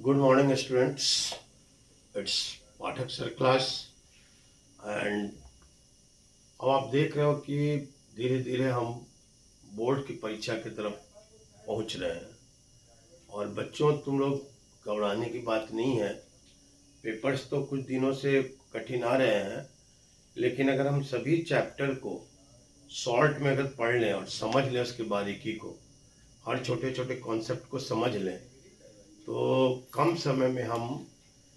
Good morning, students. It's Pathak sir class and अब आप देख रहे हो कि धीरे धीरे हम बोर्ड की परीक्षा की तरफ पहुंच रहे हैं। और बच्चों, तुम लोग घबराने की बात नहीं है। पेपर्स तो कुछ दिनों से कठिन आ रहे हैं, लेकिन अगर हम सभी चैप्टर को शॉर्ट में अगर पढ़ लें और समझ लें उसकी बारीकी को, हर छोटे छोटे कॉन्सेप्ट को समझ लें, तो कम समय में हम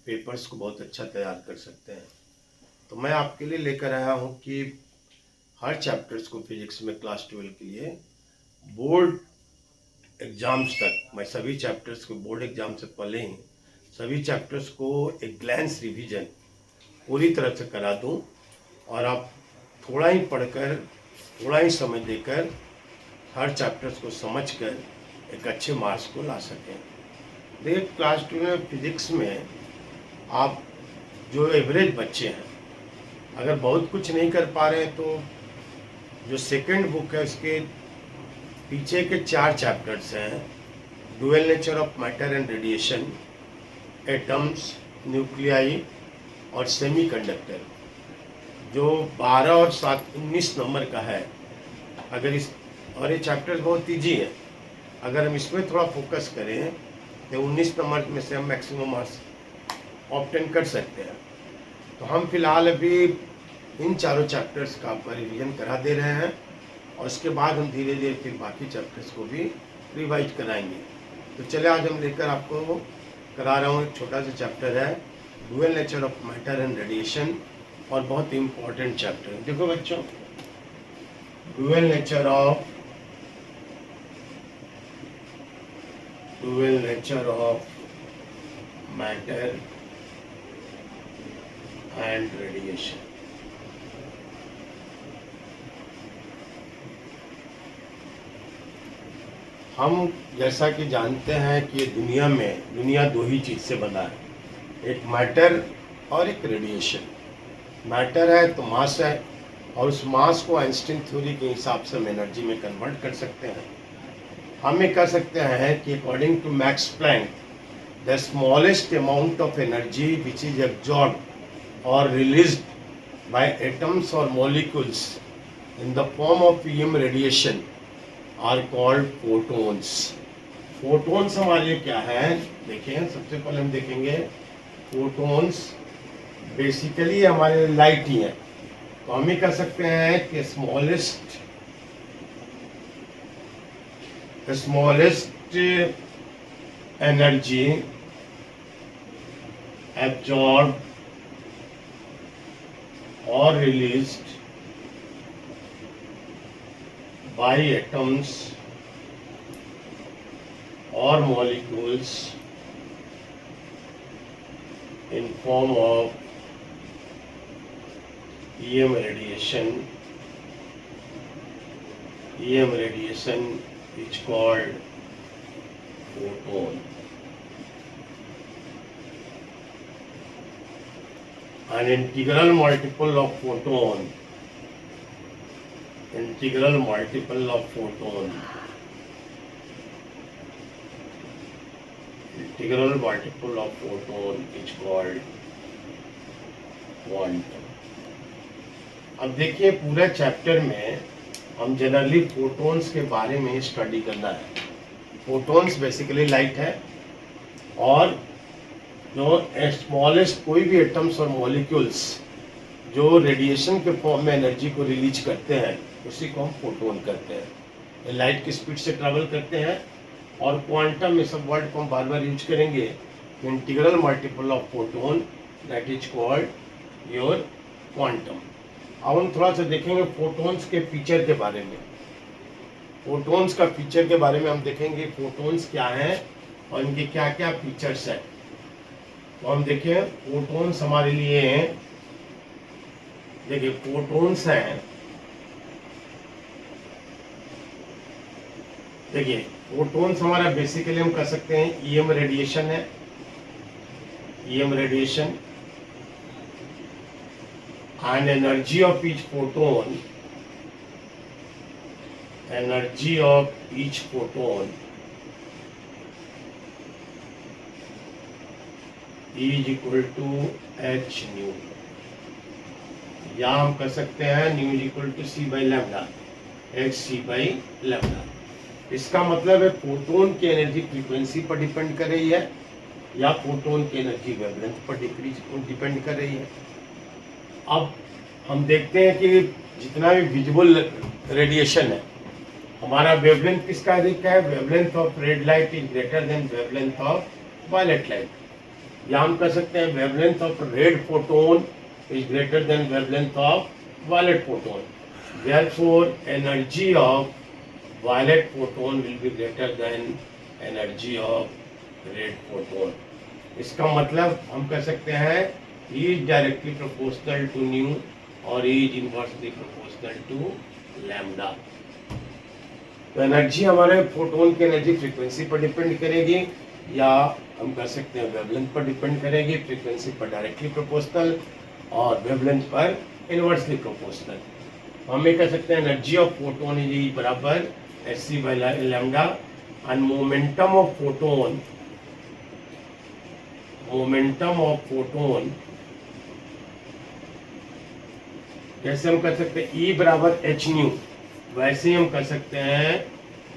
पेपर्स को बहुत अच्छा तैयार कर सकते हैं। तो मैं आपके लिए लेकर आया हूँ कि हर चैप्टर्स को फिजिक्स में क्लास 12 के लिए बोर्ड एग्जाम्स तक, मैं सभी चैप्टर्स को बोर्ड एग्जाम से पहले ही सभी चैप्टर्स को एक ग्लैंस रिवीजन पूरी तरह से करा दूँ और आप थोड़ा ही पढ़कर, थोड़ा ही समय देकर हर चैप्टर्स को समझकर एक अच्छे मार्क्स को ला सकें। देखिए, क्लास 12 में फिजिक्स में आप जो एवरेज बच्चे हैं, अगर बहुत कुछ नहीं कर पा रहे हैं तो जो सेकंड बुक है उसके पीछे के 4 चैप्टर्स हैं, dual nature of matter and radiation, atoms, nuclei और सेमीकंडक्टर, जो 12 और 7 19 नंबर का है। अगर इस और ये चैप्टर्स बहुत ईजी है, अगर हम इसमें थोड़ा फोकस करें तो 19 नंबर में से हम मैक्सिमम मार्क्स ऑब्टेन कर सकते हैं। तो हम फिलहाल अभी इन चारों चैप्टर्स का आपका रिवीजन करा दे रहे हैं और उसके बाद हम धीरे धीरे फिर बाकी चैप्टर्स को भी रिवाइज कराएंगे। तो चले, आज हम लेकर आपको करा रहा हूँ, एक छोटा सा चैप्टर है dual nature of matter and radiation, और बहुत इंपॉर्टेंट चैप्टर है। देखो बच्चों, dual nature of matter and radiation. हम जैसा कि जानते हैं कि दुनिया दो ही चीज से बना है, एक मैटर और एक रेडिएशन। मैटर है तो मास है, और उस मास को आइंस्टीन थ्योरी के हिसाब से हम एनर्जी में कन्वर्ट कर सकते हैं। हम ये कह सकते हैं कि according to Max Planck, the smallest amount of energy which is absorbed और रिलीज्ड बाय एटम्स और molecules in the form of EM radiation are called photons. Photons हमारे लिए क्या है, देखिए सबसे पहले हम देखेंगे फोटोन्स बेसिकली हमारे लाइट ही है। तो हम ये कह सकते हैं कि स्मॉलेस्ट एनर्जी एब्जॉर्ब और released by atoms or molecules in form of EM radiation. EM radiation is called photon. An integral multiple of photon is called quantum. अब देखिए, पूरे चैप्टर में हम जनरली फोटोन्स के बारे में स्टडी करना है। फोटोन्स बेसिकली लाइट है, और जो स्मॉलेस्ट कोई भी एटम्स और मॉलिक्यूल्स जो रेडिएशन के फॉर्म में एनर्जी को रिलीज करते हैं, उसी को हम फोटोन कहते हैं। ये लाइट की स्पीड से ट्रैवल करते हैं। और क्वांटम, ये सब वर्ड को हम बार बार यूज करेंगे। Integral multiple of photon, that is called your quantum. अब हम थोड़ा सा देखेंगे फोटोन्स के फीचर के बारे में। फोटोन्स का फीचर के बारे में हम देखेंगे, फोटोन्स क्या हैं और इनके क्या क्या फीचर्स हैं। तो हम देखें, फोटोन्स हमारे लिए हैं, देखिए फोटोन्स हैं, देखिए फोटोन्स हमारा बेसिकली हम कह सकते हैं ईएम रेडिएशन है। EM radiation and energy of each photon, E is equal to H nu, या हम कर सकते हैं nu is equal to C by lambda, H C by lambda. इसका मतलब है फोटोन की एनर्जी फ्रीक्वेंसी पर डिपेंड कर रही है या फोटोन की एनर्जी वेवलेंथ पर डिपेंड कर रही है। अब हम देखते हैं कि जितना भी विजिबल रेडिएशन है, हमारा वेवलेंथ किसका अधिक है? Wavelength of red light is greater than wavelength of violet light, या हम कह सकते हैं wavelength of red photon is greater than wavelength of violet photon. Therefore, energy of violet photon will be greater than energy of red photon. इसका मतलब हम कह सकते हैं E is directly proportional to nu और E is inversely proportional to lambda. तो energy हमारे photon की एनर्जी फ्रीक्वेंसी पर डिपेंड करेगी, या हम कह सकते हैं वेवलेंथ पर डिपेंड करेगी, फ्रीक्वेंसी पर डायरेक्टली प्रोपोर्शनल और वेवलेंथ पर इनवर्सली प्रोपोर्शनल। हम ये कह सकते हैं एनर्जी ऑफ फोटोन इज बराबर H C by lambda and momentum of photon कैसे हम कर सकते हैं E बराबर एच न्यू, वैसे ही हम कर सकते हैं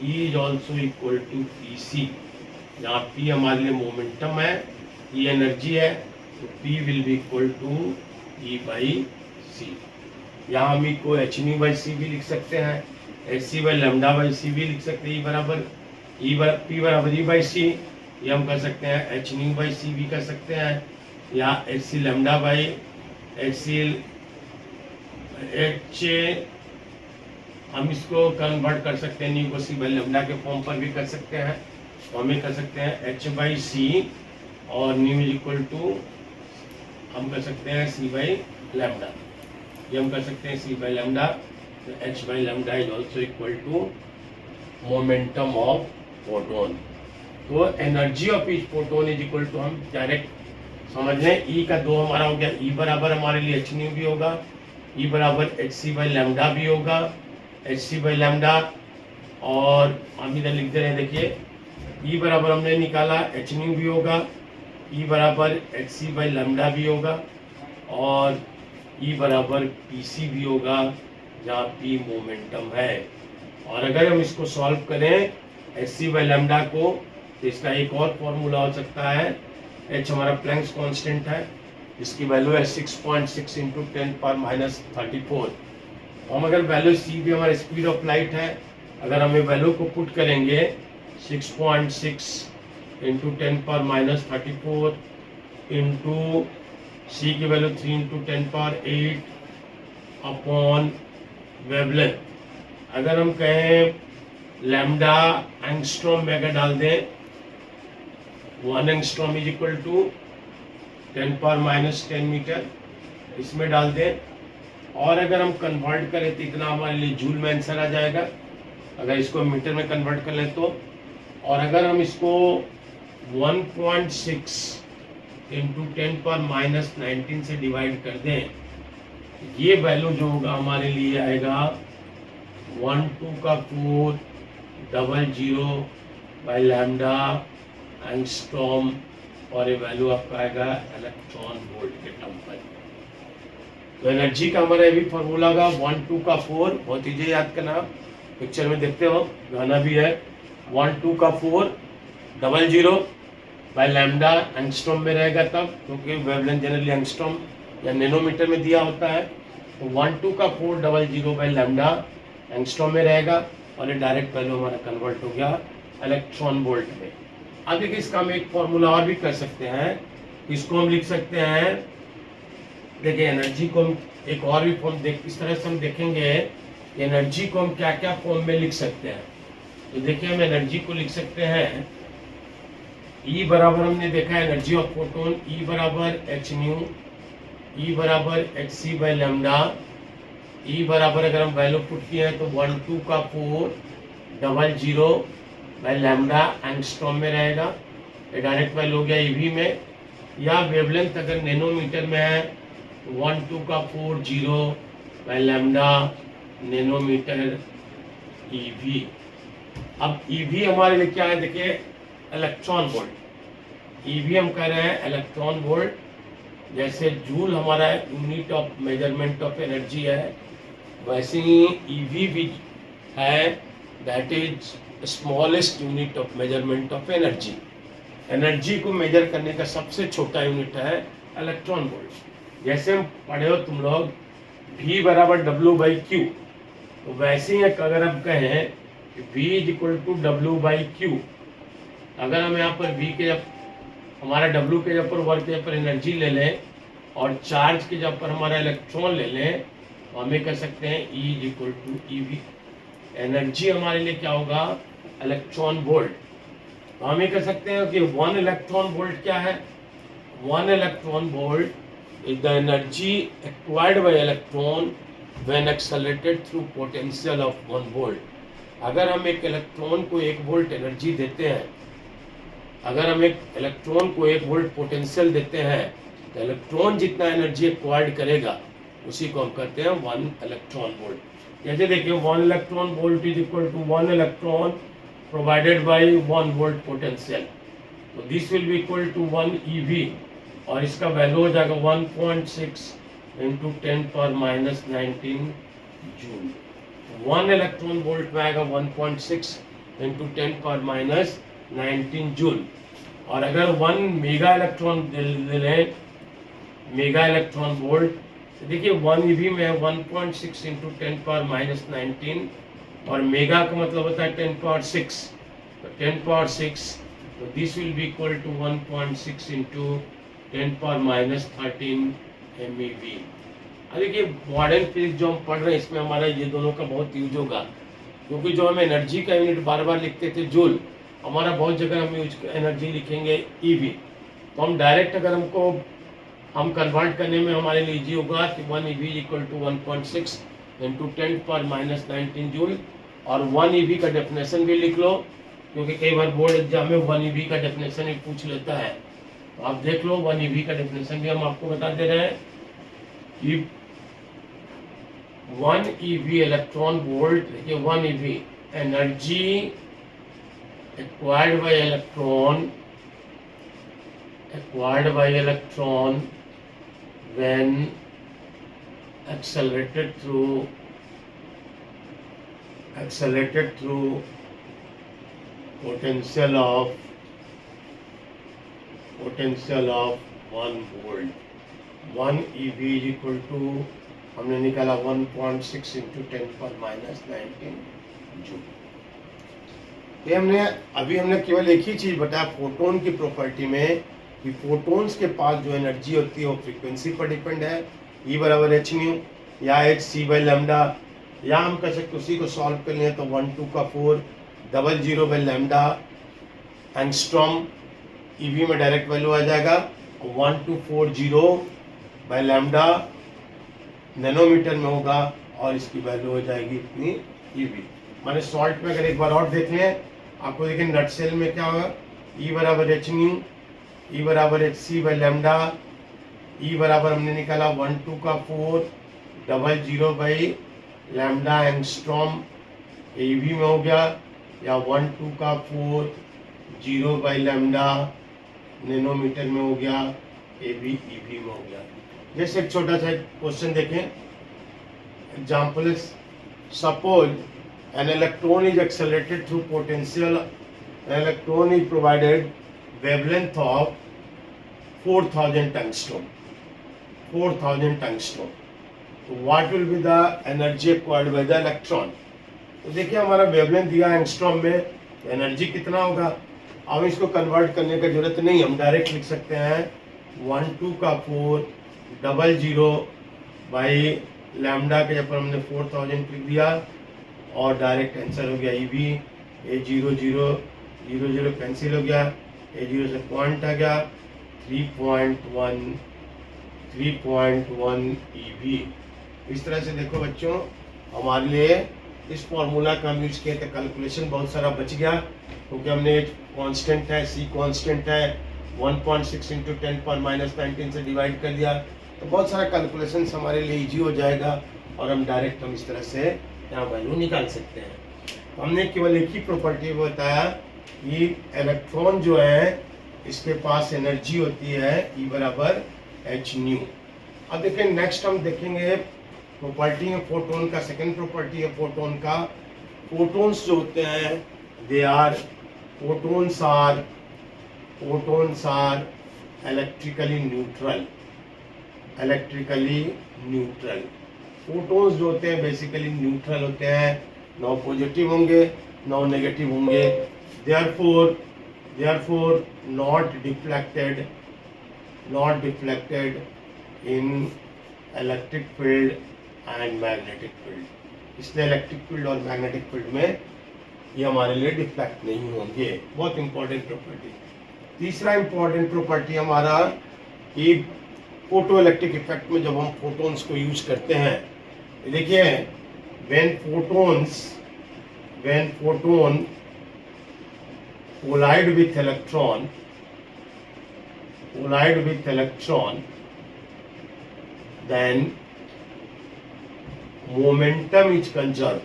E is also equal to P C, जहाँ P हमारे लिए मोमेंटम है, E एनर्जी है, तो P will be equal to E by C. यहाँ हम E को एच न्यू बाई सी भी लिख सकते हैं, H C by lambda by C भी लिख सकते हैं, E बराबर P बराबर E बाई सी, ये हम कर सकते हैं एच न्यू बाई सी भी कर सकते हैं, या H C lambda by H हम इसको कन्वर्ट कर सकते हैं न्यू को सी बाई लैम्डा के फॉर्म पर भी कर सकते हैं, तो हम ये कर सकते हैं एच बाई सी और न्यू इज इक्वल टू हम कर सकते हैं सी बाई लैम्डा, ये हम कर सकते हैं सी बाई लैम्डा, तो H by lambda is also equal to momentum of photon. तो energy of each photon is equal to, हम डायरेक्ट समझ लें ई का दो हमारा हो गया, ई बराबर हमारे लिए एच न्यू भी होगा, ई बराबर एच सी बाई लैम्डा भी होगा, एच सी बाई लैम्डा, और हम इधर लिख दे रहे हैं, देखिए ई बराबर हमने निकाला एच न्यू भी होगा, ई बराबर एच सी बाई लैम्डा भी होगा, और ई बराबर पी सी भी होगा, जहाँ पी मोमेंटम है। और अगर हम इसको सॉल्व करें एच सी बाई लैम्डा को, तो इसका एक और फॉर्मूला हो सकता है, एच हमारा प्लैंक्स कांस्टेंट है, इसकी वैल्यू है 6.6 इंटू 10 पावर माइनस 34। हम अगर वैल्यू सी भी हमारा स्पीड ऑफ लाइट है, अगर हम ये वैल्यू को पुट करेंगे 6.6 इंटू 10 पावर माइनस 34 इंटू सी की value 3 into 10 power 8 upon wavelength, अगर हम कहें लैम्डा एंगस्ट्रॉम में अगर डाल दें 1 angstrom is equal to 10 power minus 10 metre, इसमें डाल दें, और अगर हम कन्वर्ट करें तो इतना हमारे लिए जूल में आंसर आ जाएगा, अगर इसको मीटर में कन्वर्ट कर लें तो। और अगर हम इसको 1.6 इंटू 10 पावर माइनस 19 से डिवाइड कर दें, ये वैल्यू जो होगा हमारे लिए आएगा 12 बाई लैम्डा एंगस्ट्रॉम, और ये वैल्यू आपका आएगा इलेक्ट्रॉन वोल्ट के टर्म पर। तो एनर्जी का हमारा ये भी फॉर्मूला होगा 12 बहुत ईजी याद करना, पिक्चर में देखते हो गाना भी है, 12 बाई लैम्डा एंगस्ट्रॉम में रहेगा तब, क्योंकि वेवलेंथ जनरली एंगस्ट्रॉम या नैनोमीटर में दिया होता है, तो 12 बाई लैम्डा एंगस्ट्रॉम में रहेगा, और ये डायरेक्ट वैल्यू हमारा कन्वर्ट हो गया इलेक्ट्रॉन वोल्ट में। अब देखिए इसका हम एक फॉर्मूला और भी कर सकते हैं, इसको हम लिख सकते हैं, देखिए एनर्जी को हम एक और भी फॉर्म इस तरह से हम देखेंगे एनर्जी को हम क्या क्या फॉर्म में लिख सकते हैं। तो देखिए हम एनर्जी को लिख सकते हैं, E बराबर हमने देखा है एनर्जी ऑफ फोटोन, E बराबर एच न्यू, E बराबर H C by lambda, E बराबर अगर हम वैल्यू पुट किए हैं तो 12 बाई लैम्डा एंगस्ट्रॉम में रहेगा, ये डायरेक्ट वैल्यू हो गया ईवी में, या वेवलेंथ अगर नैनोमीटर में है 12 बाई लैम्डा नैनोमीटर ईवी। अब ईवी हमारे लिए क्या है, देखिए इलेक्ट्रॉन वोल्ट, ईवी हम कह रहे हैं इलेक्ट्रॉन वोल्ट, जैसे जूल हमारा unit of measurement of energy है, वैसे ही ईवी भी है, that is smallest unit of measurement of energy. Energy को मेजर करने का सबसे छोटा यूनिट है इलेक्ट्रॉन वोल्ट। जैसे हम पढ़े हो तुम लोग V बराबर W/Q, तो वैसे ही अगर हम कहें V is equal to W/Q, अगर हम यहाँ पर V के जब हमारा W के जब पर वर्क के जब पर एनर्जी ले लें और चार्ज के जब पर हमारा इलेक्ट्रॉन ले लें, तो हमें कह सकते हैं E is equal to EV। Energy हमारे लिए क्या होगा? Electron volt. तो हम ये कह सकते हैं कि 1 इलेक्ट्रॉन वोल्ट क्या है? 1 electron volt is the energy acquired by electron when accelerated through potential of 1 volt. अगर हम एक इलेक्ट्रॉन को 1 वोल्ट एनर्जी देते हैं, अगर हम एक इलेक्ट्रॉन को 1 वोल्ट पोटेंशियल देते हैं, तो इलेक्ट्रॉन जितना एनर्जी एक्वायर्ड करेगा उसी को हम कहते हैं 1 इलेक्ट्रॉन वोल्ट। जैसे देखिए 1 electron volt is equal to 1 electron provided by 1 volt potential, तो this will be equal to 1 EV, और इसका वैल्यू हो जाएगा 1.6 इंटू 10⁻19 जूल। 1 इलेक्ट्रॉन वोल्ट में आएगा 1.6 इंटू 10⁻19 जूल। और अगर 1 मेगा इलेक्ट्रॉन लें, मेगा इलेक्ट्रॉन वोल्ट, तो देखिए 1 EV में 1.6 इंटू 10⁻19, और मेगा का मतलब होता है 10⁻6, तो 10⁻6, तो this will be equal to 1.6 into 10⁻13 MeV। देखिए मॉडर्न फिजिक्स जो हम पढ़ रहे हैं इसमें हमारा ये दोनों का बहुत यूज होगा, क्योंकि जो हम एनर्जी का यूनिट बार बार लिखते थे जूल, हमारा बहुत जगह हम यूज एनर्जी लिखेंगे EV। तो हम डायरेक्ट अगर हमको हम कन्वर्ट करने में हमारे लिए इजी होगा कि 1 EV equal to 1.6 into 10⁻19 joule. और 1 EV का डेफिनेशन भी लिख लो, क्योंकि कई बार बोर्ड एग्जाम में 1 EV का डेफिनेशन ही पूछ लेता है। तो आप देख लो 1 EV का डेफिनेशन भी हम आपको बता दे रहे हैं कि 1 EV इलेक्ट्रॉन वोल्ट, देखिए 1 EV energy acquired by electron when accelerated through potential of 1 volt। 1 EV is equal to हमने निकाला 1.6 इंटू 10⁻19 जूल। ये हमने केवल एक ही चीज बताया फोटोन की प्रॉपर्टी में, कि फोटोन्स के पास जो एनर्जी होती है वो फ्रीक्वेंसी पर डिपेंड है, E बराबर h न्यू या hc/लैम्डा, या हम कह सकते उसी को सॉल्व कर लें तो 1/2 00/लैम्डा एंगस्ट्रॉम। EV में डायरेक्ट वैल्यू आ जाएगा 1240/लैम्डा नैनोमीटर में होगा, और इसकी वैल्यू हो जाएगी इतनी EV। माने सॉल्ट में अगर एक बार और देख लें आपको, देखिए नट सेल में क्या होगा, E बराबर h न्यू, E बराबर hc/लैम्डा, E बराबर हमने निकाला 1240 00/लैम्डा एंगस्ट्रॉम, EV में हो गया, या 1240/लैम्डा नैनोमीटर में हो गया, EV में हो गया। जैसे एक छोटा सा क्वेश्चन देखें, example is suppose an electron is accelerated through potential, an electron is provided wavelength of 4000 angstrom, 4000 angstrom, so what will be the energy acquired by the electron? तो देखिए हमारा वेवलेंथ दिया एंगस्ट्रॉम में, एनर्जी कितना होगा? अब इसको कन्वर्ट करने की जरूरत नहीं, हम डायरेक्ट लिख सकते हैं 1240/लैम्डा के जब पर हमने 4000 लिख दिया, और डायरेक्ट आंसर हो गया EV। A00 कैंसिल हो गया, A0 से पॉइंट आ गया 3.1 EV। इस तरह से देखो बच्चों, हमारे लिए इस फॉर्मूला का हम यूज किए तो कैलकुलेशन बहुत सारा बच गया, क्योंकि हमने कांस्टेंट है, C कांस्टेंट है, 1.6 इंटू 10⁻19 से डिवाइड कर दिया, तो बहुत सारा कैलकुलेशन हमारे लिए इजी हो जाएगा, और हम डायरेक्ट हम इस तरह से यहाँ वैल्यू निकाल सकते हैं। हमने केवल एक ही प्रॉपर्टी बताया कि इलेक्ट्रॉन जो है इसके पास एनर्जी होती है E बराबर एच न्यू। अब देखिए नेक्स्ट हम देखेंगे प्रॉपर्टी है फोटोन का, सेकंड प्रॉपर्टी है फोटोन का। फोटोन्स जो होते हैं they are photons are electrically neutral. Photons जो होते हैं बेसिकली न्यूट्रल होते हैं, नो पॉजिटिव होंगे नो नेगेटिव होंगे। Therefore not deflected in electric field and magnetic field. इसलिए इलेक्ट्रिक फील्ड और मैग्नेटिक फील्ड में ये हमारे लिए डिफ्लेक्ट नहीं होंगे। बहुत इंपॉर्टेंट प्रॉपर्टी। तीसरा इंपॉर्टेंट प्रॉपर्टी हमारा कि फोटो इलेक्ट्रिक इफेक्ट में जब हम फोटोन्स को यूज करते हैं, देखिए when photon collide with electron, then momentum is conserved.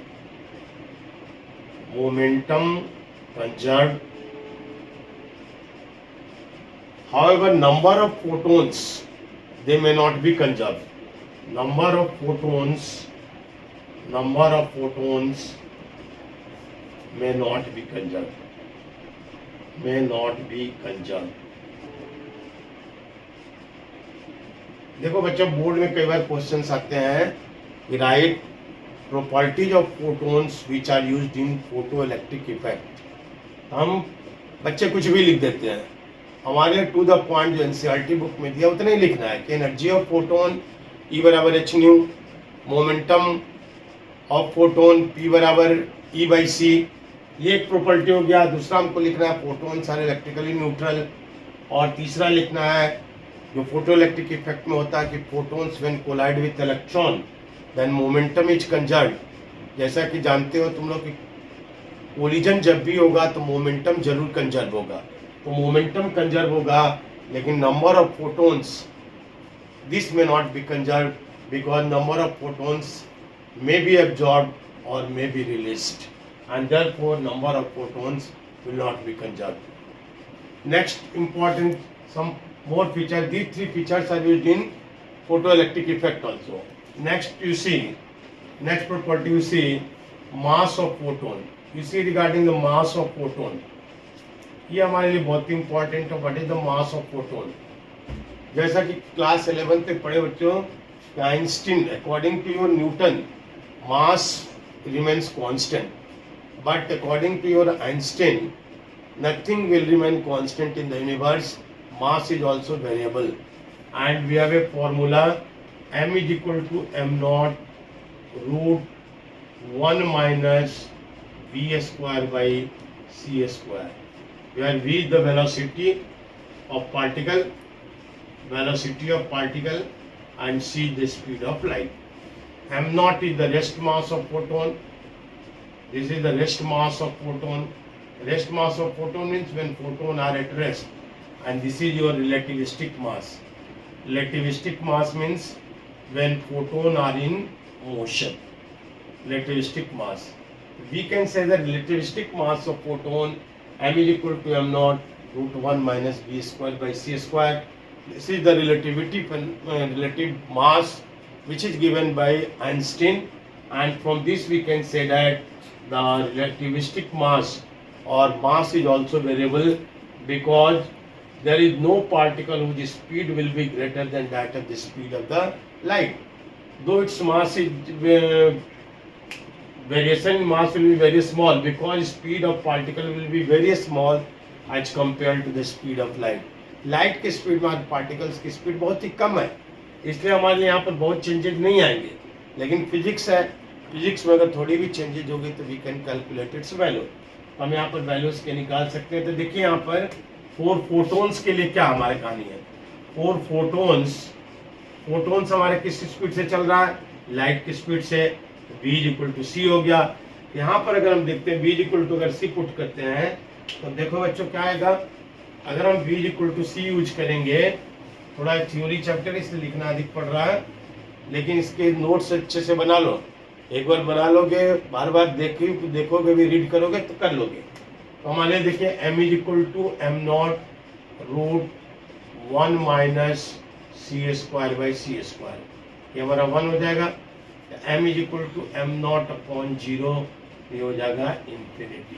However, number of photons they may not be conserved. Number of photons may not be conserved. देखो बच्चों, बोर्ड में कई बार क्वेश्चंस आते हैं, right properties of photons which are used in photoelectric effect. हम बच्चे कुछ भी लिख देते हैं, हमारे टू द पॉइंट जो एनसीईआरटी बुक में दिया उतना ही लिखना है कि एनर्जी ऑफ फोटोन E बराबर H nu, momentum of photon P बराबर E बाई सी। ये एक प्रॉपर्टी हो गया। दूसरा हमको लिखना है फोटोन्स आर इलेक्ट्रिकली न्यूट्रल, और तीसरा लिखना है जो फोटो इलेक्ट्रिक इफेक्ट में होता है कि photons when collide with electron then momentum is conserve. जैसा कि जानते हो तुम लोग कि कोलिजन जब भी होगा तो मोमेंटम जरूर कंजर्व होगा, तो मोमेंटम कंजर्व होगा, लेकिन number of photons this may not be conserve because number of photons may be absorbed और may be released, and therefore number of photons will not be conserved. Next important, some more features. These three features are used in photoelectric effect also. Next you see, next property you see mass of photon. You see regarding the mass of photon, ये हमारे लिए बहुत important है। What is the mass of photon? जैसा कि class 11 तक पढ़े बच्चों, Einstein according to your Newton mass remains constant, but according to your Einstein nothing will remain constant in the universe. Mass is also variable, and we have a formula m is equal to m naught root 1 minus v square by c square, where v is the velocity of particle and c is the speed of light. M naught is the rest mass of photon. This is the rest mass of photon. Rest mass of photon means when photon are at rest, and this is your relativistic mass. Relativistic mass means when photon are in motion. Relativistic mass. We can say the relativistic mass of photon m is equal to m naught root 1 minus v square by c square. This is the relative mass which is given by Einstein, and from this we can say that the relativistic mass or mass is also variable because there is no particle whose speed will be greater than that of the speed of the light. Though its mass is variation, mass will be very small because speed of particle will be very small as compared to the speed of light. Light की speed में particles की speed बहुत ही कम है, इसलिए हमारे यहाँ पर बहुत चेंजेस नहीं आएंगे। लेकिन फिजिक्स है, फिजिक्स में अगर थोड़ी भी चेंजेज होगी तो we can calculate its value. हम यहाँ पर वैल्यूज के निकाल सकते हैं। तो देखिए यहाँ पर 4 फोटोन्स के लिए क्या हमारी कहानी है। 4 फोटोन्स हमारे किस स्पीड से चल रहा है? लाइट की स्पीड से। v इक्वल टू सी हो गया। यहाँ पर अगर हम देखते हैं v इक्वल टू अगर सी पुट करते हैं तो देखो बच्चों क्या आएगा। अगर हम v equal to c use करेंगे, थोड़ा थ्योरी चैप्टर इसलिए लिखना अधिक पड़ रहा है, लेकिन इसके नोट्स अच्छे से बना लो। एक बार बना लोगे, बार बार देखोगे भी, रीड करोगे तो कर लोगे। तो हमारे देखिए m is equal to m not √1 minus c square by c square, ये हमारा 1 हो जाएगा। m is equal to m not upon 0, ये हो जाएगा इंफिनिटी।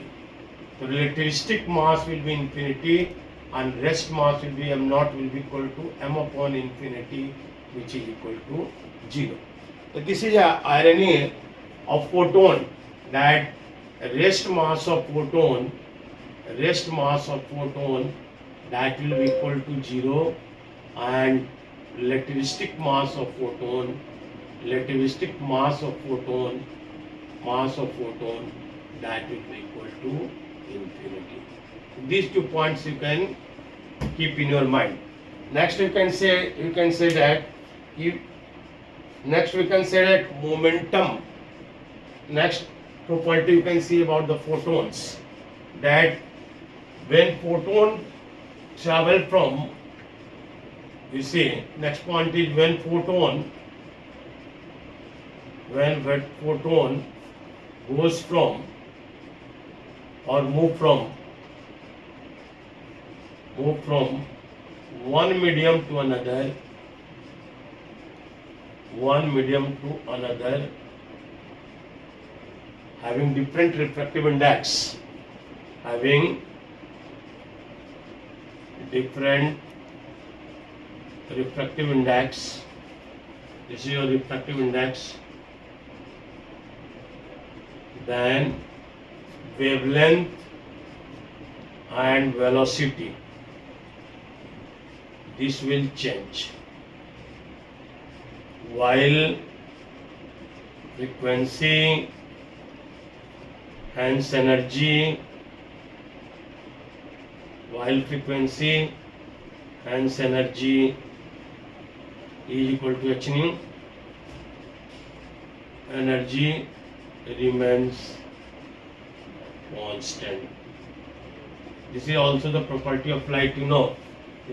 तो relativistic mass will be infinity and rest mass will be m naught will be equal to m upon infinity, which is equal to 0. So this is a irony of photon, that rest mass of photon that will be equal to 0, and relativistic mass of photon that will be equal to infinity. These 2 points you can keep in your mind. Next we can say that momentum. Next property you can see about the photons, that when photon travel from, you see, next point is when photon goes from or move from one medium to another, having different refractive index, this is your refractive index, then wavelength and velocity, this will change, while frequency hence energy is equal to h nu, energy remains constant. This is also the property of light. You know,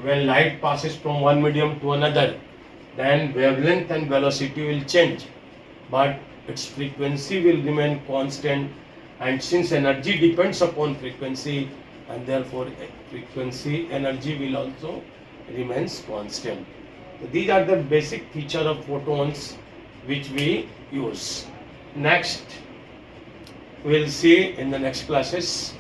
when light passes from one medium to another, then wavelength and velocity will change, but its frequency will remain constant, and since energy depends upon frequency, and therefore frequency energy will also remains constant. So these are the basic feature of photons which we use. Next we will see in the next classes.